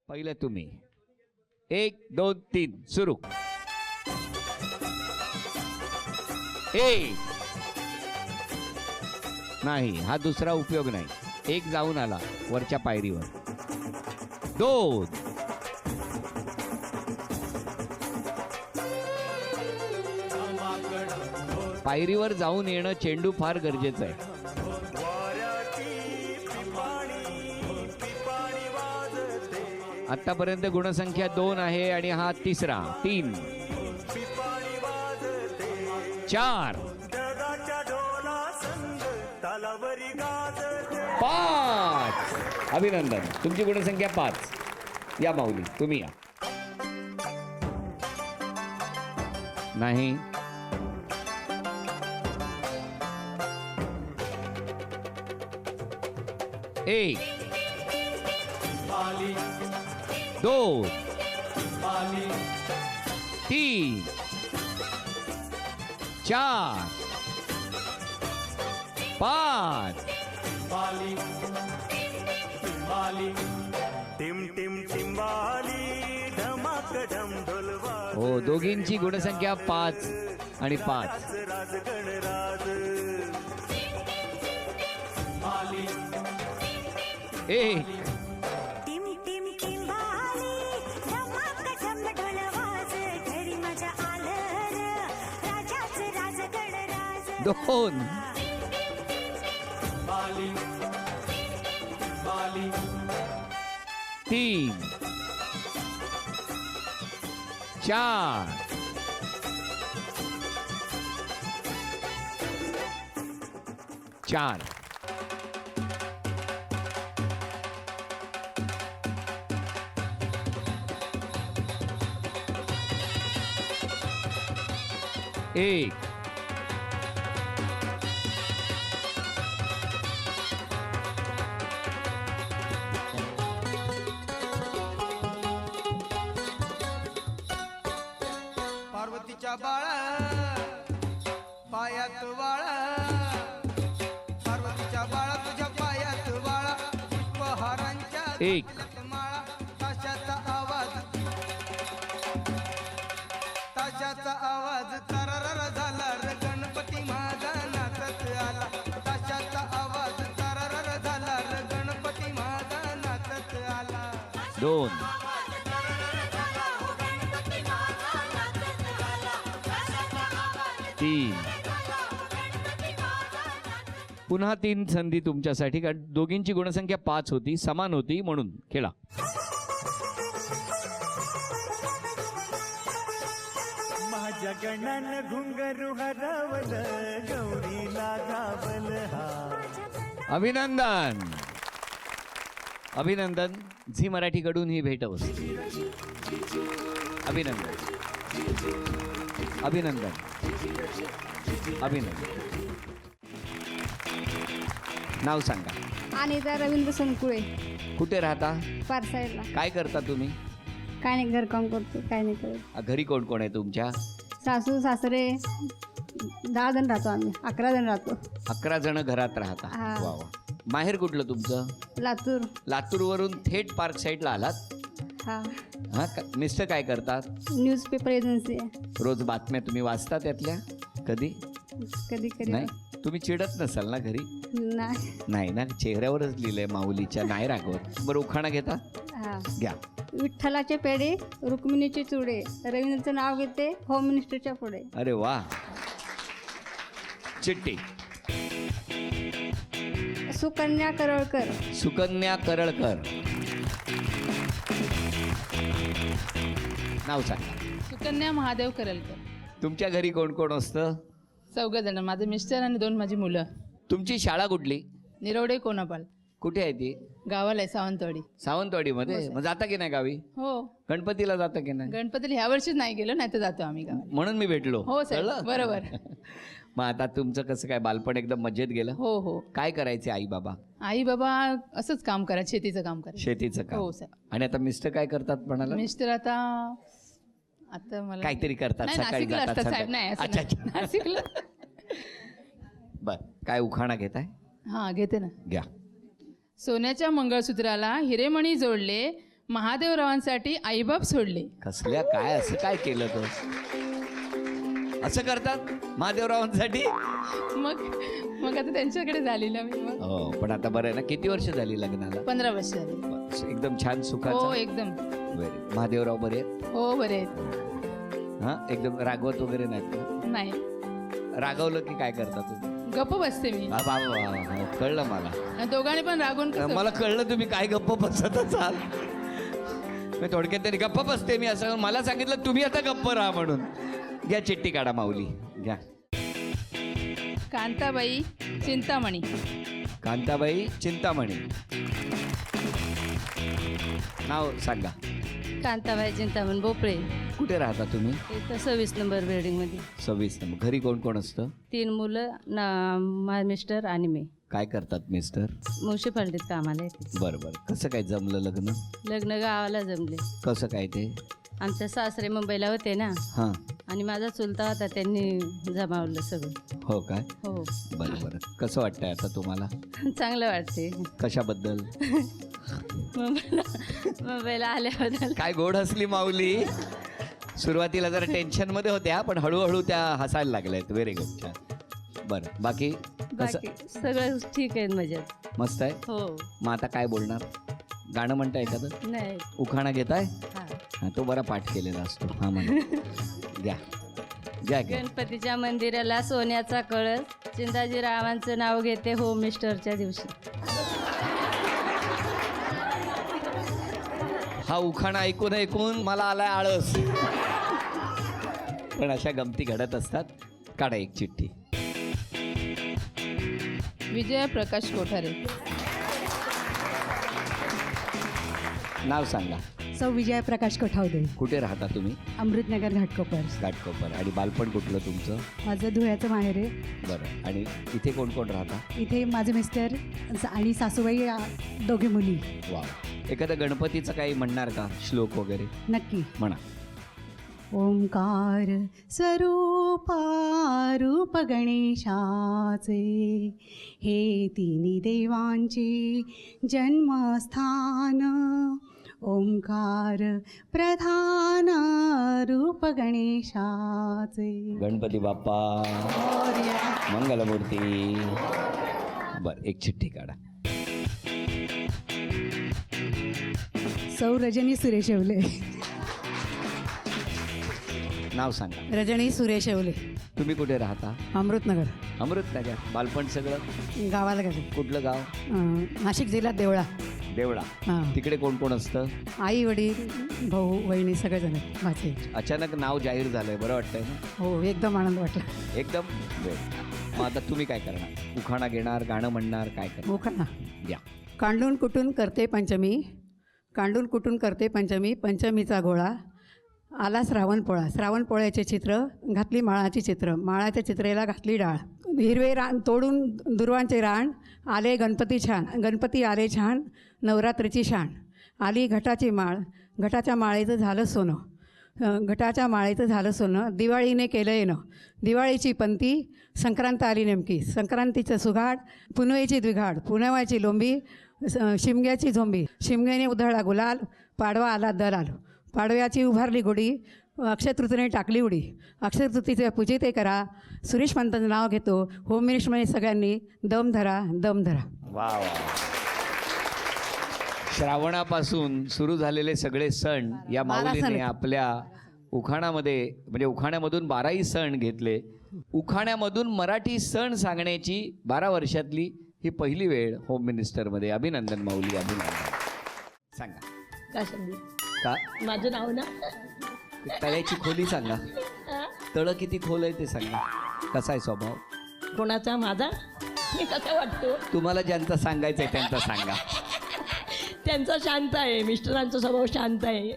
पहिलं तुम्ही 1 2 3 सुरू. 1 नाही, हा दुसरा उपयोग नाही. 1 जाऊन आला वरच्या पायरीवर. 2 पायरीवर जाऊन येणं चेंडू फार गरजेचं आहे. आतापर्यंत गुणसंख्या 2 आहे आणि हा तिसरा. 3 4 5. अभिनंदन, तुमची गुणसंख्या 5. या माऊली, तुम्ही या. नाही, 1 2 3 4 5. हो, दोघींची गुणसंख्या 5 आणि 5. एक दोन 3 4 4. एक पार्वतीच्या बाळा पायात वाळा, पार्वतीच्या बाळा तुझ्या पायात वाळा, पुष्पहारांच्या एक माळा, ताशाचा आवाज तररर झाला र गणपती माझा नाचत आला, ताशाचा आवाज तररर झाला र गणपती माझा नाचत आला. 2 3. पुन्हा 3 संधी तुमच्यासाठी, कारण दोघींची गुणसंख्या 5 होती, समान होती, म्हणून खेळा. माझ्या गणानं घुंगरू हरवलं, गौरीला गावल हा. अभिनंदन, अभिनंदन. झी मराठीकडून ही भेट होती. अभिनंदन, अभिनंदन, अभिनंदन. नाव सांगा. अनिता रवींद्र संकुळे. कुठे राहता? पारसाईडला. काय करता तुम्ही? काय नाही, घरकाम करतो, काय नाही करत. घरी कोण कोण आहे तुमच्या? सासू सासरे 10 जण राहतो आम्ही, 11 जण राहतो. 11 जण घरात राहता. हा. वा वा. माहेर कुठलं तुमचं? लातूर. लातूरवरून थेट पार्क साईडला आलात? हा. हा. मिस्टर काय करतात? न्यूजपेपर एजन्सी आहे. रोज बातम्या तुम्ही वाचता त्यातल्या? कधी कधी कधी नाही? तुम्ही चिडत नसाल ना घरी? नाही. नाही ना, चेहऱ्यावरच लिहिलंय माऊलीच्या, नाही रागवत. बरं, उखाणा घेता? हा. घ्या. विठ्ठलाचे पेढे, रुक्मिणीचे चुडे, रवींद्रचं नाव घेते होम मिनिस्टरच्या पुढे. अरे वा. चिट्टी. सुकन्या करळकर. सुकन्या करळकर. नाव सांगा. सुकन्या महादेव करलकर. तुमच्या घरी कोण कोण असतं? 4 जण, माझे मिस्टर आणि 2 माझी मुलं. तुमची शाळा कुठली? निरवडे कोणापाल. कुठे आहे ती? गावाला आहे, सावंतवाडी. सावंतवाडीमध्ये? मग जाता की नाही गावी? हो. गणपतीला जाता की नाही? गणपतीला ह्या वर्षीच नाही गेलो, नाही तर जातो आम्ही गावाला. म्हणून मी भेटलो. हो सर, कळलं? बरोबर. मग आता तुमचं कसं काय, बालपण एकदम मजेत गेलं? हो हो. काय करायचे आई बाबा? आई बाबा असंच काम करा, शेतीचं काम करा. शेतीचं काम. हो सर. आणि आता मिस्टर काय करतात म्हणाला? मिस्टर आता मला काहीतरी करतात, नाही, सकाळी नाशिकला जातात, असतात साहेब. नाही असं अच्छा, नाही. अच्छा. नाशिकला. बर, काय उखाणा घेताय? हां घेते ना. घ्या. सोन्याच्या मंगळसूत्राला हिरेमणी जोडले, महादेवरावांसाठी आईबाप सोडले. कसल्या काय असं काय केलं तो? असं करतात महादेवरावांसाठी? मग मग आता त्यांच्याकडे झाली ना मी. मग हो, पण आता बरं आहे ना. किती वर्ष झाली लग्नाला? 15 वर्ष झाली. एकदम छान हो सुखाचं. एकदम. Very. महादेवराव बरे आहेत? हो बरे आहेत. हा, एकदम रागवत वगैरे नाहीत का? नाही, रागवलं की काय करता तुम्ही? गप्प बसते मी. वा, वा, वा, वा, कळलं मला. आणि दोघांनी पण रागून कसं- मला कळलं तुम्ही काय गप्प बसत असाल. मी थोडक्यात तरी गप्प बसते मी असं मला सांगितलं तुम्ही आता गप्प राहा म्हणून. घ्या चिठ्ठी काढा माऊली घ्या. कांताबाई चिंतामणी. कांताबाई चिंतामणी. नाव सांगा. कांताबाई चिंतामण बोपळे. कुठे राहता तुम्ही? इथं 26 नंबर बिल्डिंगमध्ये. 26 नंबर. घरी कोण कोण असतं? 3 मुलं माझे मिस्टर आणि मी. काय करतात मिस्टर? म्युन्सिपाल्टीत कामाला येते. बरं बरं. कसं काय जमलं लग्न? लग्न गावाला जमले. कसं काय ते? आमच्या सासरे मुंबईला होते ना, हां. आणि माझा चुलता होता, त्यांनी जमावलं सगळं. हो काय? हो. बरं बरं. कसं वाटतंय आता तुम्हाला? चांगलं वाटते. कशाबद्दल? मुंबईला आल्याबद्दल. काय गोड हसली माऊली. सुरुवातीला जरा टेन्शनमध्ये होत्या पण हळूहळू त्या हसायला लागल्या आहेत. Very good. छान. बरं बाकी कसं? बाकी सगळं ठीक आहे, मजेत. मस्त आहे. हो. मग आता काय बोलणार? गाणं म्हणता एखादं? नाही. उखाणा घेताय? हा. हां, तो बरा पाठ केलेला असतो. हां म्हणा. घ्या घ्या घ्या. गणपतीच्या मंदिराला सोन्याचा कळस, चिंताजीरावांचं नाव घेते होम मिनिस्टरच्या दिवशी. हा उखाणा ऐकून ऐकून मला आलाय आळस. पण अशा गमती घडत असतात. काढा एक चिठ्ठी. विजया प्रकाश कोठारे. नाव सांगा. सौ विजया प्रकाश कठावदे. कुठे राहता तुम्ही? अमृतनगर घाटकोपर. घाटकोपर. आणि बालपण कुठलं तुमचं? माझं धुळ्याचं माहेर आहे. बरं. आणि इथे कोण कोण राहता? इथे माझे मिस्टर आणि सासूबाई, दोघे मुली. वा. एखादं गणपतीचं काही म्हणणार का? श्लोक वगैरे नक्की. म्हणा. ओंकार स्वरूपा रूप गणेशाचे, हे तिन्ही देवांचे जन्मस्थान. ओंकार प्रधान रूप गणेशाचे. गणपती बाप्पा मंगलमूर्ती. बरं एक चिठ्ठी काढा. सौ रजनी सुरेश येवले. नाव सांगा. रजनी सुरेश येवले. तुम्ही कुठे राहता? अमृतनगर. अमृतनगर. बालपण सगळं गावाला गेले. कुठलं गाव? नाशिक जिल्ह्यात देवळा. देवळा. हां. तिकडे कोण कोण असतं? आई वडील भाऊ वहिनी सगळेजण माझे. अचानक नाव जाहीर झालंय. बरं वाटतंय ना? हो, एकदम आनंद वाटला. एकदम. मग आता तुम्ही काय करणार? उखाणा घेणार, गाणं म्हणणार, काय करणार? हो का ना. या. कांडून कुटून करते पंचमी, कांडून कुटून करते पंचमी, पंचमीचा गोळा आला श्रावण पोळा. श्रावण पोळ्याचे चित्र घातली माळाची चित्र, माळाच्या चित्रेला घातली डाळ. हिरवे रान तोडून दुर्वांचे रान, आले गणपती छान, गणपती आले छान, नवरात्रीची शाण. आली घटाची माळ, घटाच्या माळेचं झालं सोनं, घटाच्या माळेचं झालं सोनं, दिवाळीने केलं येणं. दिवाळीची पंती, संक्रांत आली नेमकी, संक्रांतीचं सुघाड, पुनवेची द्विघाड, पुनवाची लोंबी, शिमग्याची झोंबी, शिमग्याने उधळला गुलाल, पाडवा आला दलाल, पाडव्याची उभारली गुढी, अक्षयतृतीने टाकली उडी, अक्षयतृतीचे पूजे ते करा. सुरेश पंतांचं नाव घेतो होम मिनिस्टरमध्ये सगळ्यांनी दम धरा, दम धरा. वा वा. श्रावणापासून सुरू झालेले सगळे सण या 12 सण माऊलीने आहेत. आपल्या उखाणामध्ये म्हणजे उखाण्यामधून 12ही सण घेतले. उखाण्यामधून मराठी सण सांगण्याची 12 वर्षातली ही पहिली वेळ होम मिनिस्टरमध्ये. अभिनंदन माऊली, अभिनंदन. सांगा. काय सांगू का? माझं नाव ना तळ्याची खोली सांगा. तळ किती खोल आहे ते सांगा. कसा आहे स्वभाव कोणाचा? माझा? मी कसा वाटतो? तुम्हाला ज्यांचा सांगायचं आहे त्यांचा सांगा. त्यांचा शांत आहे, मिस्टरांचा स्वभाव शांत आहे.